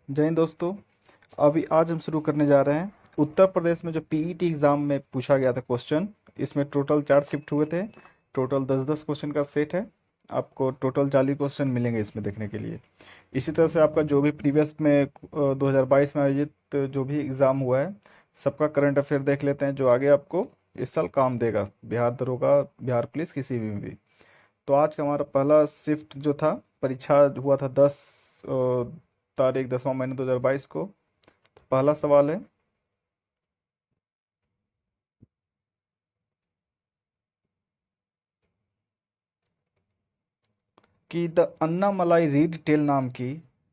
जय हिंद दोस्तों। अभी आज हम शुरू करने जा रहे हैं उत्तर प्रदेश में जो पीईटी एग्ज़ाम में पूछा गया था क्वेश्चन। इसमें टोटल 4 शिफ्ट हुए थे। टोटल 10-10 क्वेश्चन का सेट है। आपको टोटल 40 क्वेश्चन मिलेंगे इसमें देखने के लिए। इसी तरह से आपका जो भी प्रीवियस में 2022 में आयोजित जो भी एग्ज़ाम हुआ है, सबका करंट अफेयर देख लेते हैं जो आगे आपको इस साल काम देगा, बिहार दरोगा, बिहार पुलिस, किसी में भी। तो आज का हमारा पहला शिफ्ट जो था, परीक्षा हुआ था 10 तारीख 10वां महीना 2022 को। तो पहला सवाल है कि द अन्नामलाई रीड टेल नाम की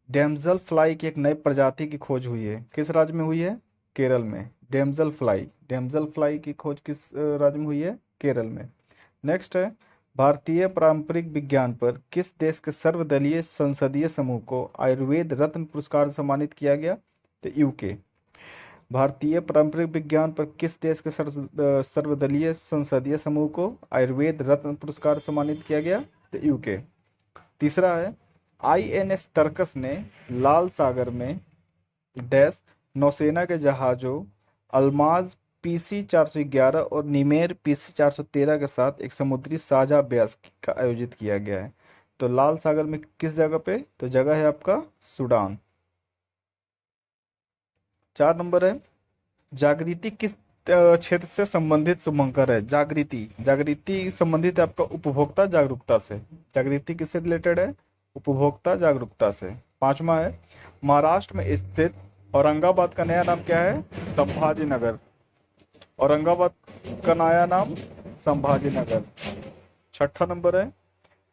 डैमजल फ्लाई की एक नई प्रजाति की खोज हुई है। किस राज्य में हुई है? केरल में। डैमजल फ्लाई की खोज किस राज्य में हुई है? केरल में। नेक्स्ट है, भारतीय पारंपरिक विज्ञान पर किस देश के सर्वदलीय संसदीय समूह को आयुर्वेद रत्न पुरस्कार से सम्मानित किया गया? तो यूके। भारतीय पारंपरिक विज्ञान पर किस देश के सर्वदलीय संसदीय समूह को आयुर्वेद रत्न पुरस्कार से सम्मानित किया गया? तो यूके। तीसरा है, आईएनएस तर्कस ने लाल सागर में डैश नौसेना के जहाजों अल्माज PC-411 और निमेर PC-413 के साथ एक समुद्री साझा अभ्यास का आयोजित किया गया है। तो लाल सागर में किस जगह पे? तो जगह है आपका सूडान। 4 नंबर है, जागृति किस क्षेत्र से संबंधित शुभंकर है? जागृति जागृति संबंधित है आपका उपभोक्ता जागरूकता से। जागृति किससे रिलेटेड है? उपभोक्ता जागरूकता से। 5वां है, महाराष्ट्र में स्थित औरंगाबाद का नया नाम क्या है? संभाजी नगर। औरंगाबाद का नया नाम संभाजी नगर। 6 नंबर है,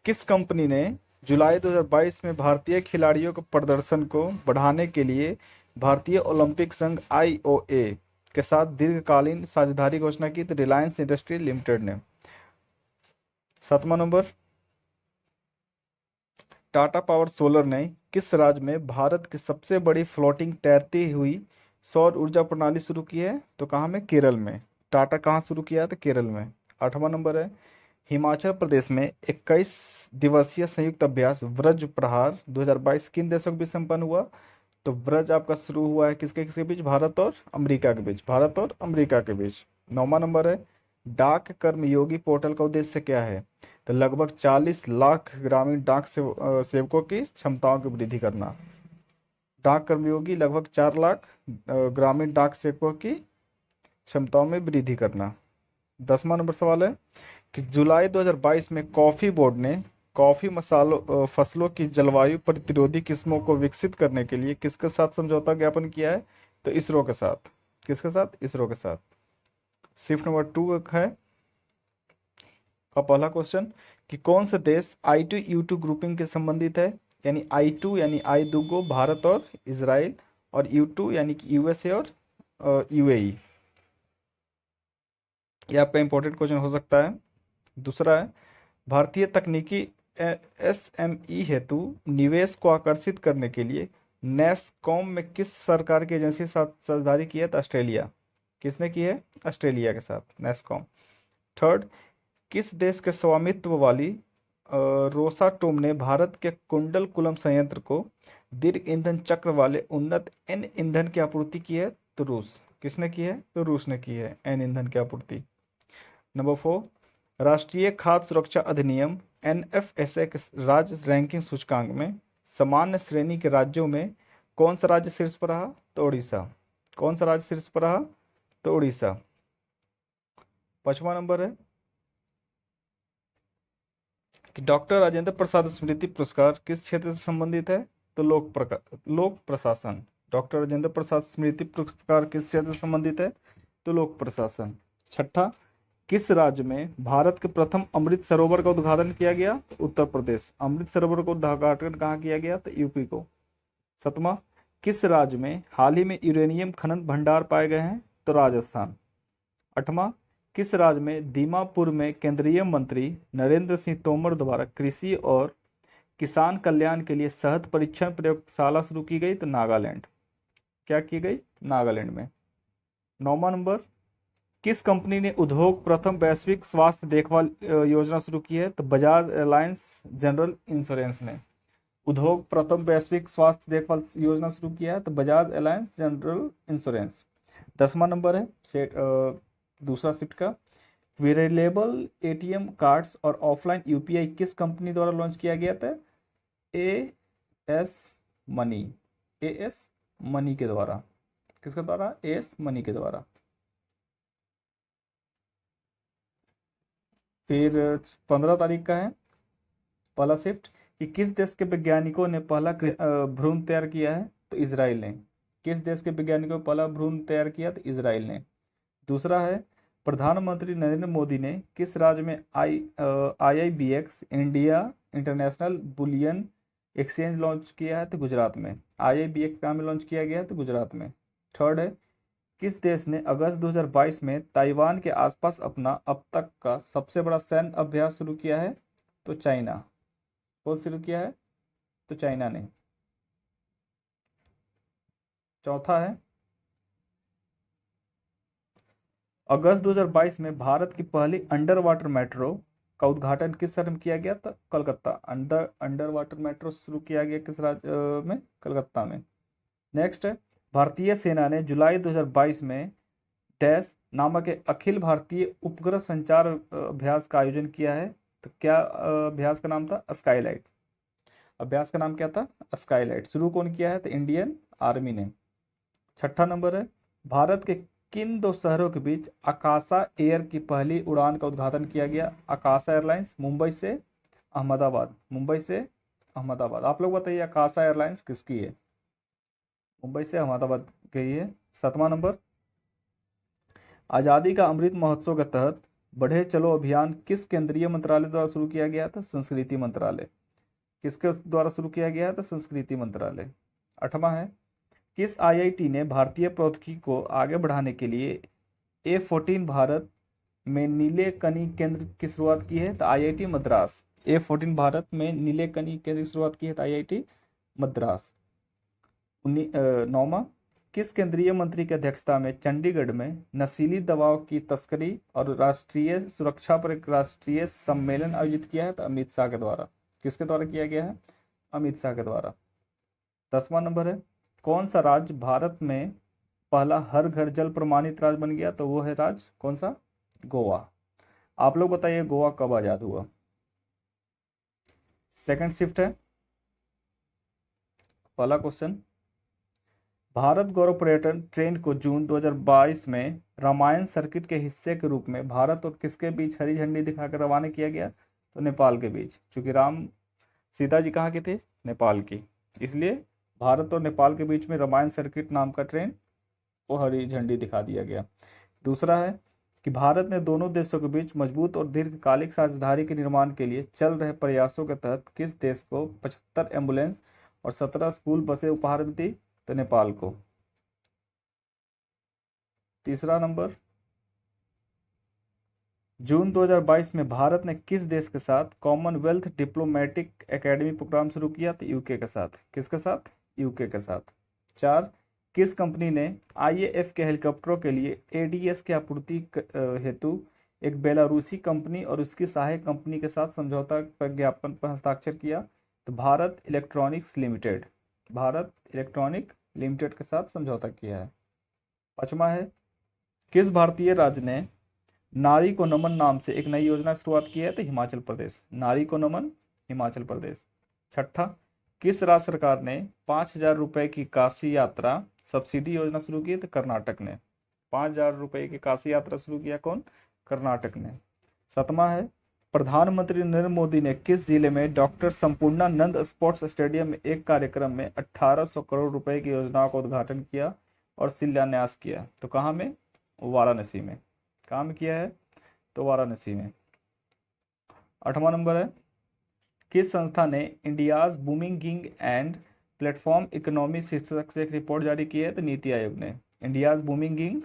किस कंपनी ने जुलाई 2022 में भारतीय खिलाड़ियों के प्रदर्शन को बढ़ाने के लिए भारतीय ओलंपिक संघ IOA के साथ दीर्घकालीन साझेदारी घोषणा की? तो रिलायंस इंडस्ट्री लिमिटेड ने। 7वां नंबर, टाटा पावर सोलर ने किस राज्य में भारत की सबसे बड़ी फ्लोटिंग तैरती हुई सौर ऊर्जा प्रणाली शुरू की है? तो कहाँ में? केरल में। टाटा कहाँ शुरू किया है? तो केरल में। 8वां नंबर है, हिमाचल प्रदेश में 21 दिवसीय संयुक्त अभ्यास व्रज प्रहार 2022 किन देशों के बीच संपन्न हुआ? तो व्रज आपका शुरू हुआ है किसके किसके बीच? भारत और अमेरिका के बीच। भारत और अमेरिका के बीच। 9वां नंबर है, डाक कर्मयोगी पोर्टल का उद्देश्य क्या है? तो लगभग 40 लाख ग्रामीण सेवकों की क्षमताओं की वृद्धि करना। डाक कर्मयोगी लगभग 4 लाख ग्रामीण डाक सेवकों की क्षमताओं में वृद्धि करना। 10वां नंबर सवाल है कि जुलाई 2022 में कॉफी बोर्ड ने कॉफी मसालों फसलों की जलवायु प्रतिरोधी किस्मों को विकसित करने के लिए किसके साथ समझौता ज्ञापन किया है? तो इसरो के साथ। किसके साथ? इसरो के साथ। शिफ्ट नंबर 2 है का पहला क्वेश्चन कि कौन से देश I2U2 ग्रुपिंग के संबंधित है? यानी I2 यानी आई दुगो भारत और इजराइल, और U2 यानी कि USA और UAE। ये आपका इंपॉर्टेंट क्वेश्चन हो सकता है। दूसरा है, भारतीय तकनीकी SME हेतु निवेश को आकर्षित करने के लिए नैसकॉम में किस सरकार की एजेंसी के साथ साझेदारी की है? तो ऑस्ट्रेलिया। किसने की है? ऑस्ट्रेलिया के साथ नैसकॉम। थर्ड, किस देश के स्वामित्व वाली रोसाटोम ने भारत के कुंडलकुलम संयंत्र को दीर्घ ईंधन चक्र वाले उन्नत एन ईंधन की आपूर्ति की है? तो रूस। किसने की है? तो रूस ने की है एन ईंधन की आपूर्ति। नंबर 4, राष्ट्रीय खाद्य सुरक्षा अधिनियम NFSA के राज्य रैंकिंग सूचकांक में सामान्य श्रेणी के राज्यों में कौन सा राज्य शीर्ष पर रहा? तो उड़ीसा। कौन सा राज्य शीर्ष पर रहा? तो उड़ीसा। 5वां नंबर है कि डॉक्टर राजेंद्र प्रसाद स्मृति पुरस्कार किस क्षेत्र से संबंधित है? तो लोक प्रशासन। डॉक्टर राजेंद्र प्रसाद स्मृति पुरस्कार किस क्षेत्र से संबंधित है? तो लोक प्रशासन। छठा, किस राज्य में भारत के प्रथम अमृत सरोवर का उद्घाटन किया गया? उत्तर प्रदेश। अमृत सरोवर का उद्घाटन कहाँ किया गया? तो यूपी को। 7वां, किस राज्य में हाल ही में यूरेनियम खनन भंडार पाए गए हैं? तो राजस्थान। 8वां, किस राज्य में दीमापुर में केंद्रीय मंत्री नरेंद्र सिंह तोमर द्वारा कृषि और किसान कल्याण के लिए शहद परीक्षण प्रयोगशाला शुरू की गई? तो नागालैंड। क्या की गई? नागालैंड में। 9वां नंबर, किस कंपनी ने उद्योग प्रथम वैश्विक स्वास्थ्य देखभाल योजना शुरू की है? तो बजाज एलायंस जनरल इंश्योरेंस ने। उद्योग प्रथम वैश्विक स्वास्थ्य देखभाल योजना शुरू किया है? तो बजाज अलायंस जनरल इंश्योरेंस। 10वां नंबर है दूसरा शिफ्ट का, वेरिएबल एटीएम कार्ड्स और ऑफलाइन यूपीआई किस कंपनी द्वारा लॉन्च किया गया था? A S money. A S money के द्वारा। किसके द्वारा? ए एस मनी के द्वारा। फिर 15 तारीख का है पहला शिफ्ट कि किस देश के वैज्ञानिकों ने पहला भ्रूण तैयार किया है? तो इसराइल ने। किस देश के वैज्ञानिकों ने पहला भ्रूण तैयार किया? तो इसराइल ने। दूसरा है प्रधानमंत्री नरेंद्र मोदी ने किस राज्य में IIBX India international bullion exchange launch किया है? तो गुजरात में। IIBX कहाँ में लॉन्च किया गया है? तो गुजरात में। थर्ड है किस देश ने अगस्त 2022 में ताइवान के आसपास अपना अब तक का सबसे बड़ा सैन्य अभ्यास शुरू किया है? तो चाइना। कौन शुरू किया है? तो चाइना ने। चौथा है अगस्त 2022 में भारत की पहली अंडर वाटर मेट्रो का उद्घाटन किस शहर में किया गया था? कलकत्ता। अंडर वाटर मेट्रो शुरू किया गया किस राज्य में? कलकत्ता में। नेक्स्ट है भारतीय सेना ने जुलाई 2022 में डैश नामक एक अखिल भारतीय उपग्रह संचार अभ्यास का आयोजन किया है। तो क्या अभ्यास का नाम था? स्काईलाइट। अभ्यास का नाम क्या था? स्काईलाइट। शुरू कौन किया है? तो इंडियन आर्मी ने। छठा नंबर है भारत के किन दो शहरों के बीच आकाशा एयर की पहली उड़ान का उद्घाटन किया गया? आकाशा एयरलाइंस मुंबई से अहमदाबाद। मुंबई से अहमदाबाद। आप लोग बताइए आकाशा एयरलाइंस किसकी है? मुंबई से अहमदाबाद गई है। 7वां नंबर आज़ादी का अमृत महोत्सव के तहत बढ़े चलो अभियान किस केंद्रीय मंत्रालय द्वारा शुरू किया गया था? संस्कृति मंत्रालय। किसके द्वारा शुरू किया गया था? संस्कृति मंत्रालय। 8वां है किस IIT ने भारतीय प्रौद्योगिकी को आगे बढ़ाने के लिए A14 भारत में नीले कणी केंद्र की शुरुआत की है? तो IIT मद्रास। A14 भारत में नीले कणी केंद्र की शुरुआत की है? तो IIT मद्रास। 9वां किस केंद्रीय मंत्री की अध्यक्षता में चंडीगढ़ में नशीली दवाओं की तस्करी और राष्ट्रीय सुरक्षा पर एक राष्ट्रीय सम्मेलन आयोजित किया है? तो अमित शाह के द्वारा। किसके द्वारा किया गया है? अमित शाह के द्वारा। 10वां नंबर है कौन सा राज्य भारत में पहला हर घर जल प्रमाणित राज्य बन गया? तो वो है राज्य कौन सा? गोवा। आप लोग बताइए गोवा कब आजाद हुआ? सेकंड शिफ्ट है पहला क्वेश्चन भारत गौरव पर्यटन ट्रेन को जून 2022 में रामायण सर्किट के हिस्से के रूप में भारत और किसके बीच हरी झंडी दिखाकर रवाना किया गया? तो नेपाल के बीच। चूंकि राम सीता जी कहाँ के थे? नेपाल की, इसलिए भारत और नेपाल के बीच में रामायण सर्किट नाम का ट्रेन को हरी झंडी दिखा दिया गया। दूसरा है कि भारत ने दोनों देशों के बीच मजबूत और दीर्घकालिक साझेदारी के निर्माण के लिए चल रहे प्रयासों के तहत किस देश को 75 एम्बुलेंस और 17 स्कूल बसें उपहार में दी? तो नेपाल को। तीसरा नंबर जून 2022 में भारत ने किस देश के साथ कॉमनवेल्थ डिप्लोमेटिक एकेडमी प्रोग्राम शुरू किया? तो यूके के साथ। किसके साथ? यूके के साथ। 4 किस कंपनी ने IAF के हेलीकॉप्टरों के लिए ADS की आपूर्ति हेतु एक बेलारूसी कंपनी और उसकी सहायक कंपनी के साथ समझौता ज्ञापन पर हस्ताक्षर किया? तो Bharat electronics limited. Bharat electronic limited के साथ समझौता किया है। 5वां है किस भारतीय राज्य ने नारी को नमन नाम से एक नई योजना की शुरुआत की है? तो हिमाचल प्रदेश। नारी को नमन हिमाचल प्रदेश। 6ठा किस राज्य सरकार ने 5,000 रुपए की काशी यात्रा सब्सिडी योजना शुरू की? तो कर्नाटक ने। 5,000 रुपए की काशी यात्रा शुरू किया कौन? कर्नाटक ने। 7वां है प्रधानमंत्री नरेंद्र मोदी ने किस जिले में डॉक्टर संपूर्णानंद स्पोर्ट्स स्टेडियम में एक कार्यक्रम में 1800 करोड़ रुपए की योजनाओं का उद्घाटन किया और शिलान्यास किया? तो कहाँ में? वाराणसी में। कहाँ में किया है? तो वाराणसी में। 8वां नंबर है किस संस्था ने India's booming gig and platform economy शीर्षक से एक रिपोर्ट जारी की है? तो नीति आयोग ने। इंडियाज बूमिंग गिग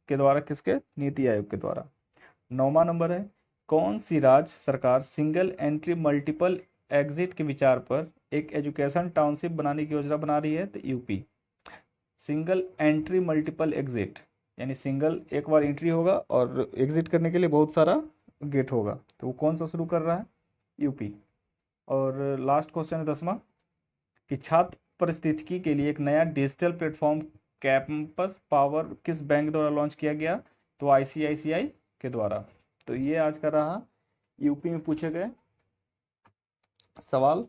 के द्वारा किसके? नीति आयोग के द्वारा। 9वां नंबर है कौन सी राज्य सरकार सिंगल एंट्री मल्टीपल एग्जिट के विचार पर एक एजुकेशन टाउनशिप बनाने की योजना बना रही है? तो UP. Single entry multiple exit यानी सिंगल एक बार एंट्री होगा और एग्जिट करने के लिए बहुत सारा गेट होगा, तो वो कौन सा शुरू कर रहा है? यूपी। और लास्ट क्वेश्चन है 10वां कि छात्र पारिस्थितिकी के लिए एक नया डिजिटल प्लेटफॉर्म कैंपस पावर किस बैंक द्वारा लॉन्च किया गया? तो आईसीआईसीआई के द्वारा। तो ये आज का रहा यूपी में पूछे गए सवाल।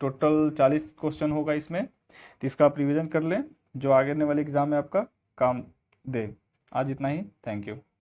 टोटल 40 क्वेश्चन होगा इसमें, तो इसका आप रिवीजन कर लें जो आगे आने वाले एग्जाम में आपका काम दे। आज इतना ही, थैंक यू।